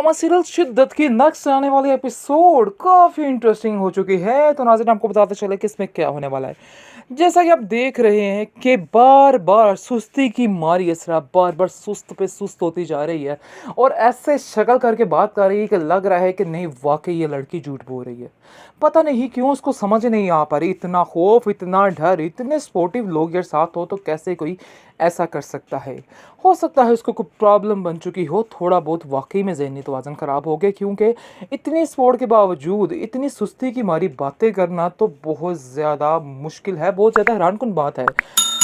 Drama serial शिद्दत की next आने वाली एपिसोड काफ़ी इंटरेस्टिंग हो चुकी है। तो नाज़रीन आपको बताते चले कि इसमें क्या होने वाला है। जैसा कि आप देख रहे हैं कि बार बार सुस्ती की मारी इसरा बार बार सुस्त पे सुस्त होती जा रही है और ऐसे शक्ल करके बात कर रही है कि लग रहा है कि नहीं वाकई ये लड़की झूठ बोल रही है। पता नहीं क्यों उसको समझ नहीं आ पा रही। इतना खौफ, इतना डर, इतने स्पोर्टिव लोग यार साथ हो तो कैसे कोई ऐसा कर सकता है। हो सकता है उसको कोई प्रॉब्लम बन चुकी हो, थोड़ा बहुत वाकई में ज़हनी तवाज़ुन ख़राब हो गया, क्योंकि इतनी सपोर्ट के बावजूद इतनी सुस्ती की मारी बातें करना तो बहुत ज़्यादा मुश्किल है, बहुत ज़्यादा हैरानकुन बात है।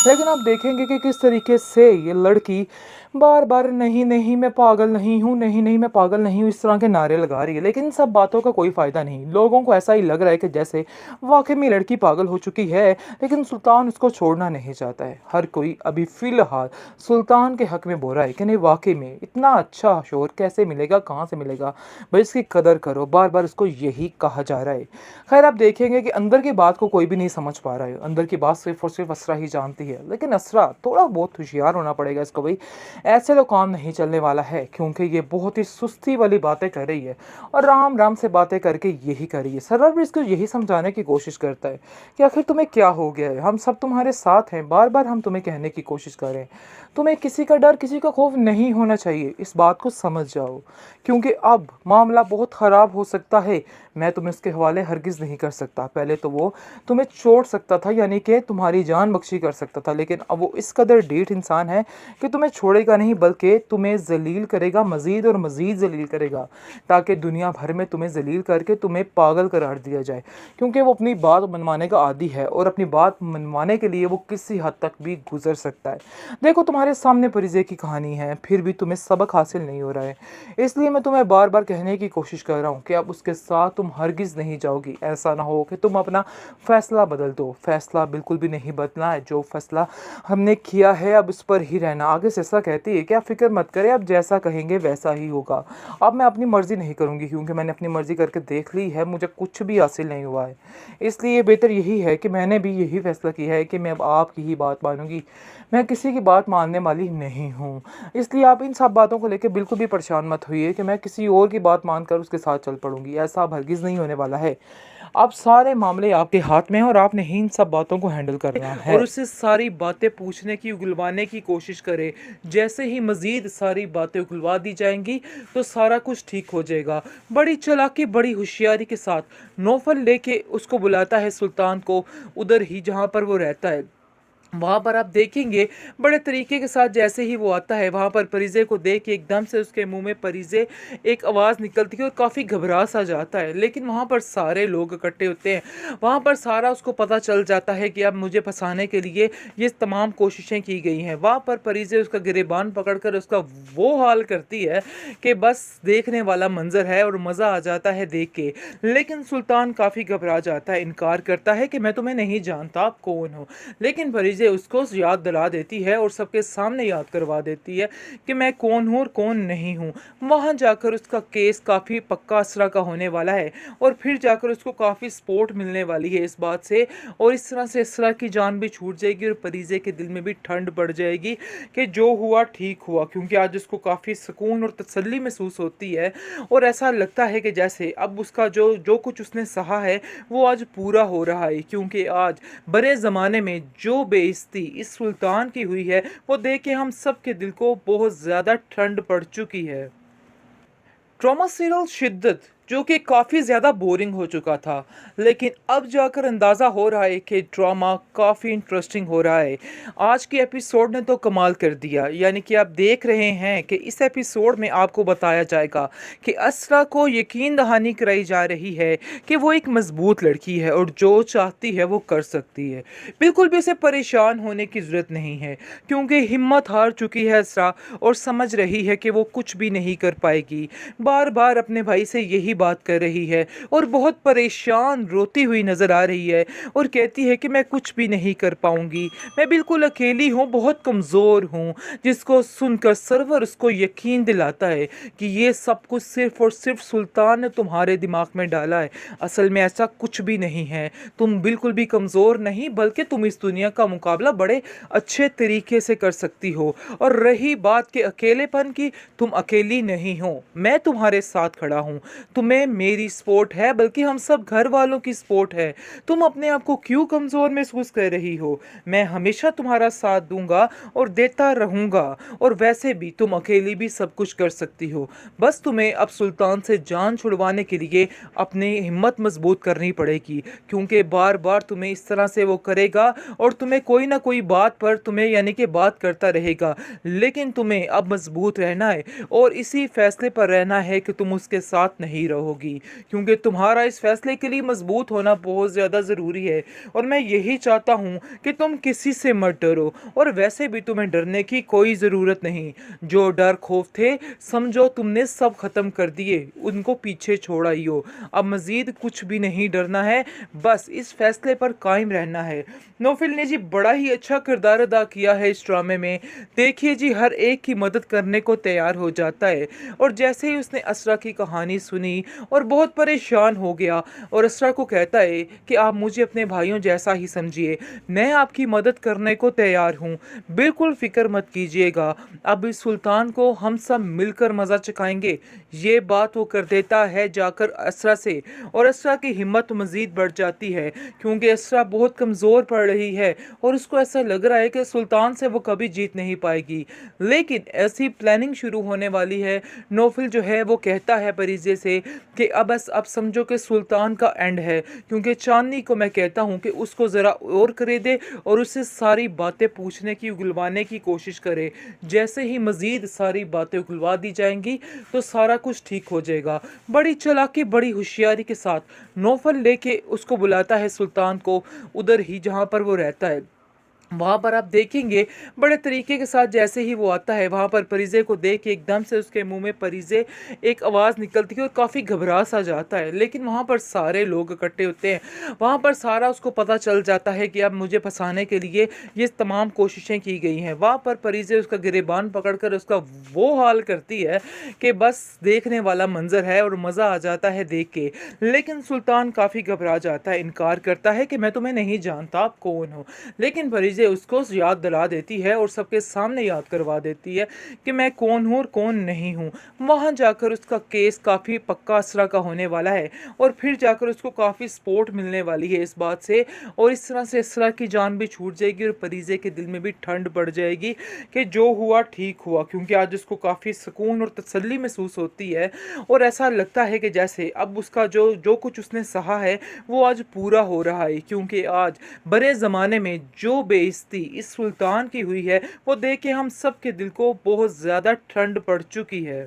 लेकिन आप देखेंगे कि किस तरीके से ये लड़की बार बार नहीं नहीं मैं पागल नहीं हूँ, नहीं नहीं मैं पागल नहीं हूँ, इस तरह के नारे लगा रही है। लेकिन इन सब बातों का कोई फ़ायदा नहीं। लोगों को ऐसा ही लग रहा है कि जैसे वाकई में लड़की पागल हो चुकी है, लेकिन सुल्तान उसको छोड़ना नहीं चाहता है। हर कोई अभी फ़िलहाल सुल्तान के हक़ में बोल रहा है कि नहीं वाकई में इतना अच्छा शोर कैसे मिलेगा, कहाँ से मिलेगा, भाई इसकी कदर करो। बार बार उसको यही कहा जा रहा है। खैर आप देखेंगे कि अंदर की बात को कोई भी नहीं समझ पा रहा है। अंदर की बात सिर्फ और सिर्फ असरा ही जानती है। लेकिन असरा थोड़ा बहुत होशियार होना पड़ेगा इसको भाई। ऐसे तो काम नहीं चलने वाला है, क्योंकि ये बहुत ही सुस्ती वाली बातें कर रही है और राम राम से बातें करके यही कर रही है। सरवर भी इसको यही समझाने की कोशिश करता है कि आखिर तुम्हें क्या हो गया है, हम सब तुम्हारे साथ हैं। बार बार हम तुम्हें कहने की कोशिश कर रहे हैं, तुम्हें किसी का डर, किसी का खौफ नहीं होना चाहिए। इस बात को समझ जाओ, क्योंकि अब मामला बहुत ख़राब हो सकता है। मैं तुम्हें उसके हवाले हरगिज़ नहीं कर सकता। पहले तो वो तुम्हें छोड़ सकता था, यानी कि तुम्हारी जान बख्शी कर सकता था, लेकिन अब वो इस कदर ढीठ इंसान है कि तुम्हें छोड़ेगा नहीं, बल्कि तुम्हें जलील करेगा, मज़ीद और मज़ीद जलील करेगा, ताकि दुनिया भर में तुम्हें जलील करके तुम्हें पागल करार दिया जाए। क्योंकि वो अपनी बात मनवाने का आदी है और अपनी बात मनवाने के लिए वो किसी हद तक भी गुजर सकता है। देखो तुम्हारे सामने परिज़े की कहानी है, फिर भी तुम्हें सबक हासिल नहीं हो रहा है। इसलिए मैं तुम्हें बार बार कहने की कोशिश कर रहा हूँ कि अब उसके साथ तुम हरगिज़ नहीं जाओगी। ऐसा ना हो कि तुम अपना फ़ैसला बदल दो। फ़ैसला बिल्कुल भी नहीं बदलना है। जो फ़ैसला हमने किया है अब उस पर ही रहना। आगे से ऐसा कहती है कि आप फ़िक्र मत करें, आप जैसा कहेंगे वैसा ही होगा। अब मैं अपनी मर्ज़ी नहीं करूँगी, क्योंकि मैंने अपनी मर्ज़ी करके देख ली है, मुझे कुछ भी हासिल नहीं हुआ है। इसलिए बेहतर यही है कि मैंने भी यही फ़ैसला किया है कि मैं अब आपकी ही बात मानूँगी। मैं किसी की बात मानने वाली नहीं हूँ। इसलिए आप इन सब बातों को लेकर बिल्कुल भी परेशान मत होइए कि मैं किसी और की बात मानकर उसके साथ चल पड़ूँगी। ऐसा अब हरगिज़ नहीं होने वाला है। अब सारे मामले आपके हाथ में हैं और आपने ही इन सब बातों को हैंडल करना है। और उससे सारी बातें पूछने की, उगलवाने की कोशिश करें। जैसे ही मज़ीद सारी बातें उगलवा दी जाएंगी तो सारा कुछ ठीक हो जाएगा। बड़ी चालाकी, बड़ी होशियारी के साथ नौफल लेके उसको बुलाता है सुल्तान को, उधर ही जहाँ पर वो रहता है। वहाँ पर आप देखेंगे बड़े तरीके के साथ जैसे ही वो आता है, वहाँ पर परिज़े को देख के एकदम से उसके मुंह में परिज़े एक आवाज़ निकलती है और काफ़ी घबरा सा जाता है। लेकिन वहाँ पर सारे लोग इकट्ठे होते हैं। वहाँ पर सारा उसको पता चल जाता है कि अब मुझे फंसाने के लिए ये तमाम कोशिशें की गई हैं। वहाँ पर परिज़े उसका गिरेबान पकड़कर उसका वो हाल करती है कि बस देखने वाला मंजर है और मज़ा आ जाता है देख के। लेकिन सुल्तान काफ़ी घबरा जाता है, इनकार करता है कि मैं तुम्हें नहीं जानता, आप कौन हो। लेकिन परिज़े उसको याद दिला देती है और सबके सामने याद करवा देती है कि मैं कौन हूँ और कौन नहीं हूँ। वहाँ जाकर उसका केस काफ़ी पक्का असरा का होने वाला है और फिर जाकर उसको काफ़ी सपोर्ट मिलने वाली है इस बात से, और इस तरह से असरा की जान भी छूट जाएगी और परिज़े के दिल में भी ठंड बढ़ जाएगी कि जो हुआ ठीक हुआ, क्योंकि आज उसको काफ़ी सुकून और तसल्ली महसूस होती है और ऐसा लगता है कि जैसे अब उसका जो जो कुछ उसने सहा है वो आज पूरा हो रहा है। क्योंकि आज बड़े ज़माने में जो बेइज्जती इस सुल्तान की हुई है वो देख के हम सब के दिल को बहुत ज़्यादा ठंड पड़ चुकी है। ट्रॉमा सीरियल शिद्दत जो कि काफ़ी ज़्यादा बोरिंग हो चुका था, लेकिन अब जाकर अंदाज़ा हो रहा है कि ड्रामा काफ़ी इंटरेस्टिंग हो रहा है। आज के एपिसोड ने तो कमाल कर दिया। यानी कि आप देख रहे हैं कि इस एपिसोड में आपको बताया जाएगा कि असरा को यकीन दहानी कराई जा रही है कि वो एक मजबूत लड़की है और जो चाहती है वो कर सकती है। बिल्कुल भी उसे परेशान होने की ज़रूरत नहीं है, क्योंकि हिम्मत हार चुकी है असरा और समझ रही है कि वो कुछ भी नहीं कर पाएगी। बार बार अपने भाई से यही बात कर रही है और बहुत परेशान रोती हुई नज़र आ रही है और कहती है कि मैं कुछ भी नहीं कर पाऊंगी, मैं बिल्कुल अकेली हूँ, बहुत कमज़ोर हूँ। जिसको सुनकर सरवर उसको यकीन दिलाता है कि ये सब कुछ सिर्फ़ और सिर्फ़ सुल्तान ने तुम्हारे दिमाग में डाला है। असल में ऐसा कुछ भी नहीं है, तुम बिल्कुल भी कमज़ोर नहीं, बल्कि तुम इस दुनिया का मुकाबला बड़े अच्छे तरीके से कर सकती हो। और रही बात के अकेलेपन की, तुम अकेली नहीं हो, मैं तुम्हारे साथ खड़ा हूँ। तुम्हें मेरी सपोर्ट है, बल्कि हम सब घर वालों की सपोर्ट है। तुम अपने आप को क्यों कमज़ोर महसूस कर रही हो? मैं हमेशा तुम्हारा साथ दूंगा और देता रहूंगा। और वैसे भी तुम अकेली भी सब कुछ कर सकती हो। बस तुम्हें अब सुल्तान से जान छुड़वाने के लिए अपनी हिम्मत मजबूत करनी पड़ेगी, क्योंकि बार बार तुम्हें इस तरह से वो करेगा और तुम्हें कोई ना कोई बात पर तुम्हें यानी कि बात करता रहेगा। लेकिन तुम्हें अब मजबूत रहना है और इसी फैसले पर रहना है कि तुम उसके साथ नहीं रहोगी, क्योंकि तुम्हारा इस फैसले के लिए मजबूत होना बहुत ज़्यादा ज़रूरी है। और मैं यही चाहता हूँ कि तुम किसी से मत डरो, और वैसे भी तुम्हें डरने की कोई ज़रूरत नहीं। जो डर खौफ थे, समझो तुमने सब ख़त्म कर दिए, उनको पीछे छोड़ आई हो। अब मज़ीद कुछ भी नहीं डरना है, बस इस फैसले पर कायम रहना है। नौफिल ने जी बड़ा ही अच्छा किरदार अदा किया है इस ड्रामे में। देखिए जी, हर एक की मदद करने को तैयार हो जाता है। और जैसे ही उसने असरा की कहानी सुनी और बहुत परेशान हो गया, और असरा को कहता है कि आप मुझे अपने भाइयों जैसा ही समझिए, मैं आपकी मदद करने को तैयार हूँ, बिल्कुल फ़िक्र मत कीजिएगा। अब इस सुल्तान को हम सब मिलकर मज़ा चखाएंगे। ये बात वो कर देता है जाकर असरा से, और असरा की हिम्मत मज़ीद बढ़ जाती है, क्योंकि असरा बहुत कमज़ोर पड़ रही है और उसको ऐसा लग रहा है कि सुल्तान से वो कभी जीत नहीं पाएगी। लेकिन ऐसी प्लानिंग शुरू होने वाली है। नौफिल जो है वो कहता है परिजे से कि अब समझो कि सुल्तान का एंड है, क्योंकि चांदनी को मैं कहता हूँ कि उसको ज़रा और करे दे और उससे सारी बातें पूछने की, उगलवाने की कोशिश करे। जैसे ही मज़ीद सारी बातें उगलवा दी जाएंगी तो सारा कुछ ठीक हो जाएगा। बड़ी चालाकी, बड़ी होशियारी के साथ नौफल लेके उसको बुलाता है सुल्तान को, उधर ही जहाँ पर वो रहता है। वहाँ पर आप देखेंगे बड़े तरीके के साथ जैसे ही वो आता है, वहाँ पर परिजे को देख के एकदम से उसके मुंह में परिजे एक आवाज़ निकलती है और काफ़ी घबरा सा जाता है। लेकिन वहाँ पर सारे लोग इकट्ठे होते हैं, वहाँ पर सारा उसको पता चल जाता है कि अब मुझे फंसाने के लिए ये तमाम कोशिशें की गई हैं। वहाँ पर परिजे उसका गिरेबान पकड़कर उसका वो हाल करती है कि बस देखने वाला मंजर है और मज़ा आ जाता है देख के। लेकिन सुल्तान काफ़ी घबरा जाता है, इनकार करता है कि मैं तुम्हें नहीं जानता, आप कौन हो। लेकिन परिजे उसको याद दिला देती है और सबके सामने याद करवा देती है कि मैं कौन हूँ और कौन नहीं हूँ। वहाँ जाकर उसका केस काफ़ी पक्का असरा का होने वाला है और फिर जाकर उसको काफ़ी सपोर्ट मिलने वाली है इस बात से, और इस तरह से असरा की जान भी छूट जाएगी और परिजे के दिल में भी ठंड पड़ जाएगी कि जो हुआ ठीक हुआ, क्योंकि आज उसको काफ़ी सुकून और तसल्ली महसूस होती है। और ऐसा लगता है कि जैसे अब उसका जो जो कुछ उसने सहा है वो आज पूरा हो रहा है, क्योंकि आज बड़े ज़माने में जो बेइज्जती इस सुल्तान की हुई है वो देख के हम सब के दिल को बहुत ज़्यादा ठंड पड़ चुकी है।